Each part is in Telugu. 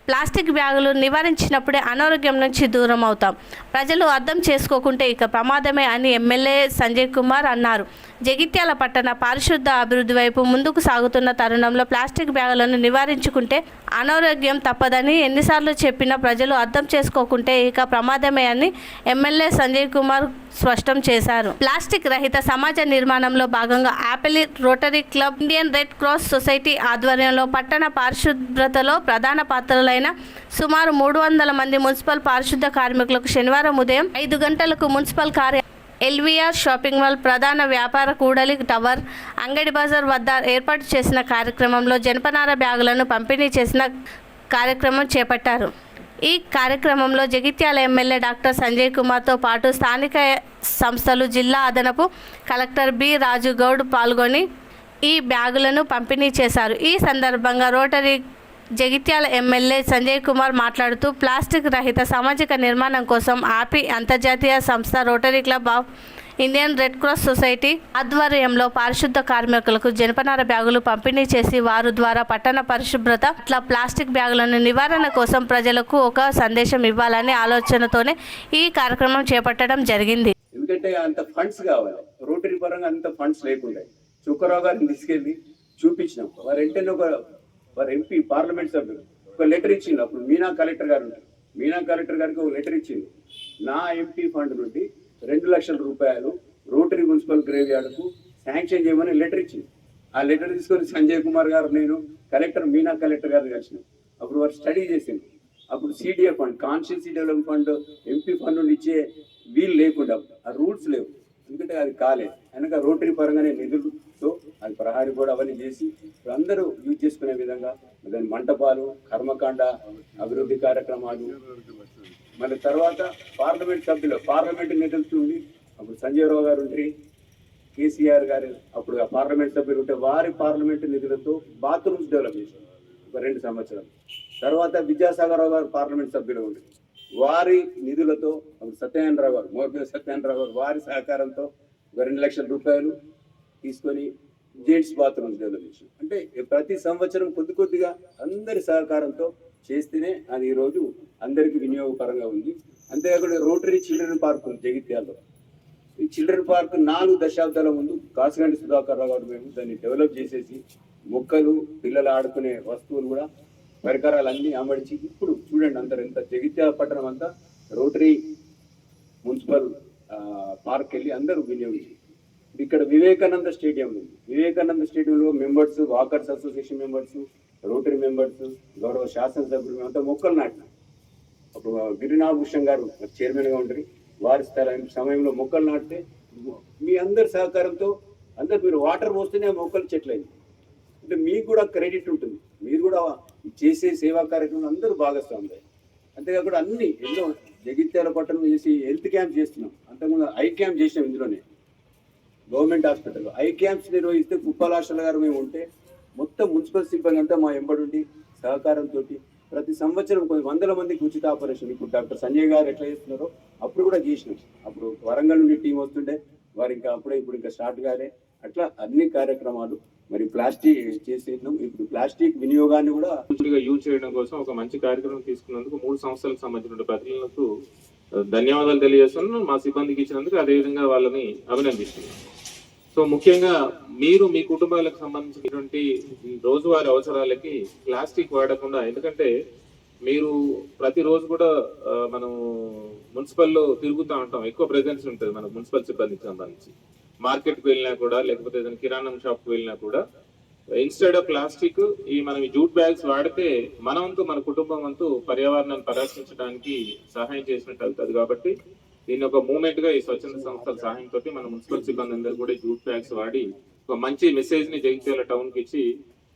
ప్లాస్టిక్ బ్యాగులు నివారించినప్పుడే అనారోగ్యం నుంచి దూరం అవుతాం. ప్రజలు అర్థం చేసుకోకుంటే ఇక ప్రమాదమే అని ఎమ్మెల్యే సంజయ్ కుమార్ అన్నారు. జగిత్యాల పట్టణ పారిశుద్ధ అభివృద్ధి వైపు ముందుకు సాగుతున్న తరుణంలో ప్లాస్టిక్ బ్యాగులను నివారించుకుంటే అనారోగ్యం తప్పదని ఎన్నిసార్లు చెప్పినా ప్రజలు అర్థం చేసుకోకుంటే ఇక ప్రమాదమే అని ఎమ్మెల్యే సంజయ్ కుమార్ స్పష్టం చేశారు. ప్లాస్టిక్ రహిత సమాజ నిర్మాణంలో భాగంగా Apple rotary club, Indian red cross society ఆధ్వర్యంలో పట్టణ పారిశుభ్రతలో ప్రధాన పాత్రలైన సుమారు 300 మంది మున్సిపల్ పారిశుద్ధ కార్మికులకు శనివారం ఉదయం 5 గంటలకు మున్సిపల్ ఎల్వీఆర్ షాపింగ్ మాల్ ప్రధాన వ్యాపార కూడలి టవర్ అంగడి బజార్ వద్ద ఏర్పాటు చేసిన కార్యక్రమంలో జనపనార బ్యాగులను పంపిణీ చేసిన కార్యక్రమం చేపట్టారు. ఈ కార్యక్రమంలో జగిత్యాల ఎమ్మెల్యే డాక్టర్ సంజయ్ కుమార్తో పాటు స్థానిక సంస్థలు, జిల్లా అదనపు కలెక్టర్ బి రాజు గౌడ్ పాల్గొని ఈ బ్యాగులను పంపిణీ చేశారు. ఈ సందర్భంగా రోటరీ జగిత్యాల ఎమ్మెల్యే సంజయ్ కుమార్ మాట్లాడుతూ ప్లాస్టిక్ రహిత సామాజిక నిర్మాణం కోసం ఆపి అంతర్జాతీయ సంస్థ rotary club of Indian red cross society ఆధ్వర్యంలో పారిశుద్ధ కార్మికులకు జనపనార బ్యాగులు పంపిణీ చేసి వారి ద్వారా పట్టణ పరిశుభ్రత అట్లా ప్లాస్టిక్ బ్యాగులను నివారణ కోసం ప్రజలకు ఒక సందేశం ఇవ్వాలనే ఆలోచనతోనే ఈ కార్యక్రమం చేపట్టడం జరిగింది. ఎందుకంటే అంత ఫండ్స్ కావాలి, రోటరీ పరంగా అంత ఫండ్స్ లేకుండా చుక్కరావు గారిని తీసుకెళ్ళి చూపించినాం. వారు ఎంపీ పార్లమెంట్ సభ్యులు ఒక లెటర్ ఇచ్చింది. అప్పుడు మీనా కలెక్టర్ గారు ఉంటారు, మీనా కలెక్టర్ గారికి ఒక లెటర్ ఇచ్చింది. నా ఎంపీ ఫండ్ నుండి 2 లక్షల రూపాయలు రోటరీ మున్సిపల్ గ్రేవ్ యార్డుకు శాంక్షన్ చేయమని లెటర్ ఇచ్చింది. ఆ లెటర్ తీసుకొని సంజయ్ కుమార్ గారు, నేను మీనా కలెక్టర్ గారు కలిసినాం. అప్పుడు వారు స్టడీ చేసింది. అప్పుడు CDF fund, constituency development fund, MP fund నుండి ఇచ్చే వీలు లేకుండా, ఆ రూల్స్ లేవు. ఎందుకంటే అది కాలేదు. వెనక రోటరీ పరంగానే నిధులతో అది ప్రహారీ కూడా అవన్నీ చేసి అందరూ యూజ్ చేసుకునే విధంగా దాని మంటపాలు, కర్మకాండ అభివృద్ధి కార్యక్రమాలు, మళ్ళీ తర్వాత పార్లమెంట్ నిధులతో అప్పుడు సంజయ్ రావు గారు ఉంటే, కేసీఆర్ గారు అప్పుడు ఆ పార్లమెంట్ సభ్యులు ఉంటే వారి పార్లమెంట్ నిధులతో బాత్రూమ్స్ డెవలప్ చేశారు ఒక 2 సంవత్సరాలు. తర్వాత విద్యాసాగర్ రావు గారు పార్లమెంట్ సభ్యులు ఉంటే వారి నిధులతో అప్పుడు సత్యనారాయణ రావు గారు వారి సహకారంతో 2 లక్షల రూపాయలు తీసుకొని జెంట్స్ బాత్రూమ్స్ డెవలప్ చేశారు. అంటే ప్రతి సంవత్సరం కొద్దిగా అందరి సహకారంతో చేస్తేనే అది ఈరోజు అందరికీ వినియోగపరంగా ఉంది. అంతేకాకుండా రోటరీ చిల్డ్రన్ పార్క్ ఉంది జగిత్యాలలో. ఈ చిల్డ్రన్ పార్క్ 4 దశాబ్దాల ముందు కాసిగంటి సుధాకర్ రావు గారు మేము దాన్ని డెవలప్ చేసేసి మొక్కలు, పిల్లలు ఆడుకునే వస్తువులు కూడా పరికరాలు అన్నీ అమర్చి ఇప్పుడు చూడండి అందరు ఎంత జగిత్యాల పట్టణం అంతా రోటరీ మున్సిపల్ పార్క్ వెళ్ళి అందరూ వినియోగించి. ఇక్కడ వివేకానంద స్టేడియం ఉంది. వివేకానంద స్టేడియంలో members, walkers association members, rotary members, గౌరవ శాసనసభ్యులు అంతా మొక్కలు నాటినాం. అప్పుడు గిరినాభూషణ్ గారు చైర్మన్గా ఉంటారు. వారి సమయంలో మొక్కలు నాటితే మీ అందరి సహకారంతో అందరు మీరు వాటర్ పోస్తేనే మొక్కలు చెట్లయింది. అంటే మీకు కూడా క్రెడిట్ ఉంటుంది. మీరు కూడా చేసే సేవా కార్యక్రమం అందరూ భాగస్వాములు. అంతేకాకుండా అన్ని ఎన్నో జగిత్యాల పట్టణం చేసి హెల్త్ క్యాంప్ చేస్తున్నాం. అంతకుముందు ఐ క్యాంప్ చేసినాం. ఇందులోనే గవర్నమెంట్ హాస్పిటల్లో ఐ క్యాంప్స్ నిర్వహిస్తే కుప్పాల హాస్టల్ గారు మేము ఉంటే మొత్తం మున్సిపల్ సిబ్బంది అంతా మా ఎంబడి సహకారంతో ప్రతి సంవత్సరం కొన్ని 100 మందికి ఉచిత ఆపరేషన్. ఇప్పుడు డాక్టర్ సంజయ్ గారు ఎట్లా చేస్తున్నారో అప్పుడు కూడా చేసినాం. అప్పుడు వరంగల్ నుండి టీం వస్తుండే వారు ఇంకా ఇప్పుడు ఇంకా స్టార్ట్ కాలే. అట్లా అన్ని కార్యక్రమాలు మరి ప్లాస్టిక్ చేసేద్దాం. ఇప్పుడు ప్లాస్టిక్ వినియోగాన్ని కూడా యూజ్ చేయడం కోసం ఒక మంచి కార్యక్రమం తీసుకున్నందుకు 3 సంస్థలకు సంబంధించిన ప్రతినిధులకు ధన్యవాదాలు తెలియజేస్తున్నాను. మా సిబ్బందికి ఇచ్చినందుకు అదేవిధంగా వాళ్ళని అభినందిస్తున్నాను. సో ముఖ్యంగా మీరు మీ కుటుంబాలకు సంబంధించినటువంటి రోజువారీ అవసరాలకి ప్లాస్టిక్ వాడకుండా, ఎందుకంటే మీరు ప్రతిరోజు కూడా మనం మున్సిపల్లో తిరుగుతూ ఉంటాం, ఎక్కువ ప్రెజెన్స్ ఉంటుంది మన మున్సిపల్ సిబ్బందికి సంబంధించి. మార్కెట్కి వెళ్ళినా కూడా, లేకపోతే ఏదైనా కిరాణం షాప్కి వెళ్ళినా కూడా ఇన్స్టెడ్ ఆఫ్ ప్లాస్టిక్ మనం ఈ జూట్ బ్యాగ్స్ వాడితే మన వంతు, మన కుటుంబం వంతు పర్యావరణాన్ని పరిరక్షించడానికి సహాయం చేసినట్టు అవుతుంది. కాబట్టి దీన్ని ఒక మూవ్మెంట్ గా ఈ స్వచ్ఛంద సంస్థల సహాయంతో మన మున్సిపల్ సిబ్బంది అందరూ కూడా జూట్ బ్యాగ్స్ వాడి ఒక మంచి మెసేజ్ ని జగిత్యాల టౌన్ కి ఇచ్చి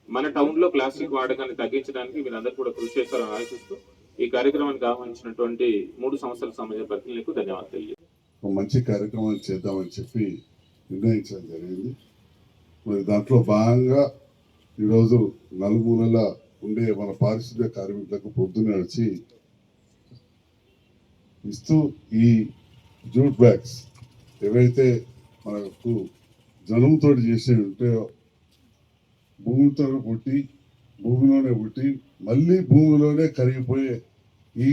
మన టౌన్ లో ప్లాస్టిక్ వాడకాన్ని తగ్గించడానికి మీరందరూ కూడా కృషి చేస్తారని ఆశిస్తూ ఈ కార్యక్రమానికి ఆహ్వానించినటువంటి 3 సంస్థలకు సంబంధించిన ప్రతినిధులకు ధన్యవాదాలు తెలియజేస్తాను. మంచి కార్యక్రమం చేద్దామని చెప్పి నిర్ణయించడం జరిగింది. మరి దాంట్లో భాగంగా ఈరోజు నలుమూలల ఉండే మన పారిశుద్ధ్య కార్మికులకు పొద్దున్న నడిచి ఇస్తూ ఈ జూట్ బ్యాగ్స్ ఏవైతే మనకు జనంతో చేసి ఉంటాయో భూమిలోనే పుట్టి మళ్ళీ భూమిలోనే కరిగిపోయే ఈ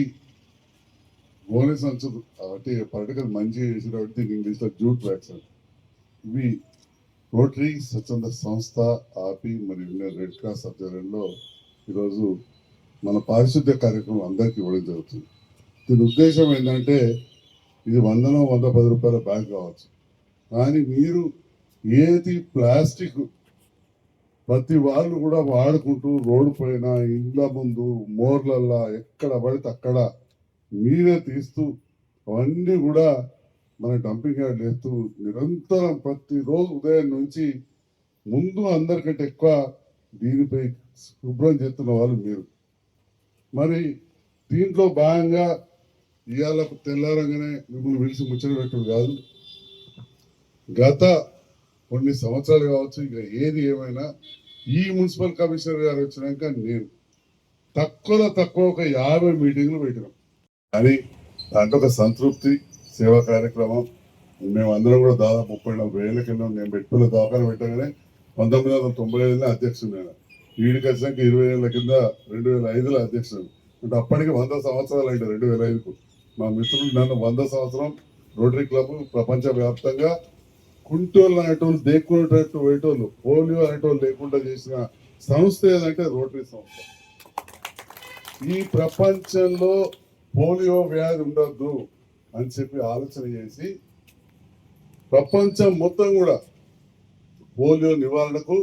గోనె సంచులు కాబట్టి పొలిటికల్ మంచి చేసినటువంటి ఇంగ్లీష్లో జూట్ బ్యాగ్స్ ఇవి రోటరీ స్వచ్ఛంద సంస్థ ఆపి మరియు ఇండియన్ రెడ్ క్రాస్ ఆధ్వర్యంలో ఈరోజు మన పారిశుద్ధ్య కార్యక్రమం అందరికీ ఇవ్వడం జరుగుతుంది. దీని ఉద్దేశం ఏంటంటే ఇది 110 రూపాయల బ్యాగ్ కావచ్చు, కానీ మీరు ఏది ప్లాస్టిక్ ప్రతి వాళ్ళు కూడా వాడుకుంటూ రోడ్డు పైన ఇండ్ల ముందు మోర్లల్లా ఎక్కడ పడితే అక్కడ మీరే తీస్తూ అవన్నీ కూడా మన డంపింగ్ యార్డ్ వేస్తూ నిరంతరం ప్రతిరోజు ఉదయం నుంచి ముందు అందరికంటే ఎక్కువ దీనిపై శుభ్రం చేస్తున్న వాళ్ళు మీరు. మరి దీంట్లో భాగంగా ఇవాళ తెల్లారంగానే మిమ్మల్ని పిలిచి ముచ్చట పెట్టడం కాదు, గత కొన్ని సంవత్సరాలు కావచ్చు, ఇక ఏది ఏమైనా ఈ మున్సిపల్ కమిషనర్ గారు వచ్చినాక నేను తక్కువ ఒక 50 మీటింగ్లు పెట్టినాం. కానీ దాంట్లో ఒక సంతృప్తి సేవా కార్యక్రమం మేమందరం కూడా దాదాపు 34 కింద నేను పెట్టుకున్న దవాఖాన పెట్టగానే 1995లో అధ్యక్షుడు నేను. వీడికి వచ్చినాక 20 ఏళ్ళ కింద 2005లో అధ్యక్షుడు. అంటే అప్పటికి 100 సంవత్సరాలు అంటే 2005కు మా మిత్రులు నన్ను 100 సంవత్సరం రోటరీ క్లబ్ ప్రపంచ వ్యాప్తంగా కుంటోళ్ళు అనేటోళ్ళు దేక్కునేటట్టు పోయేటోళ్ళు పోలియో అనేటోళ్ళు లేకుండా చేసిన సంస్థ ఏదంటే రోటరీ సంస్థ. ఈ ప్రపంచంలో పోలియో వ్యాధి ఉండొద్దు అని చెప్పి ఆలోచన చేసి ప్రపంచం మొత్తం కూడా పోలియో నివారణకు